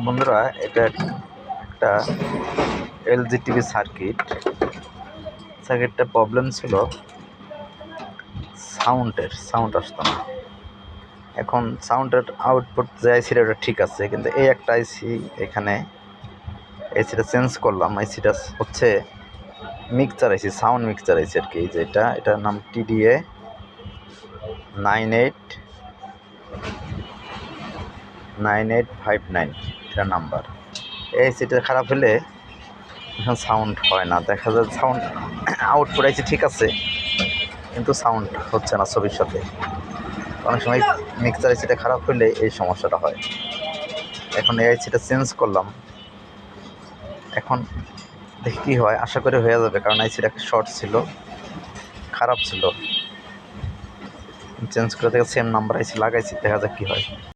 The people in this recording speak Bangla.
বন্ধুরা, এটা একটা এলজি টিভি সার্কিটটা প্রবলেম ছিল, সাউন্ড আসতো না। এখন সাউন্ডের আউটপুট যে আইসিটা ওটা ঠিক আছে, কিন্তু এই একটা আইসি এখানে আইসিটা চেঞ্জ করলাম। আইসিটা হচ্ছে মিক্সচার আইসি, সাউন্ড মিক্সচার আইসি আর কি। যে এটার নাম TDA 9859 এটা নাম্বার। এই আইসিটা খারাপ হলে এখন সাউন্ড হয় না, দেখা যায় সাউন্ড আউটপুট আইসি ঠিক আছে কিন্তু সাউন্ড হচ্ছে না ছবির সাথে। অনেক সময় মিক্সচার আইসিটা খারাপ হলে এই সমস্যাটা হয়। এখন এই আইসিটা চেঞ্জ করলাম, এখন দেখি কী হয়, আশা করি হয়ে যাবে, কারণ আইসিটা শর্ট ছিল, খারাপ ছিল। চেঞ্জ করে থেকে সেম নাম্বার আইসি লাগাইছি, দেখা যাক কী হয়।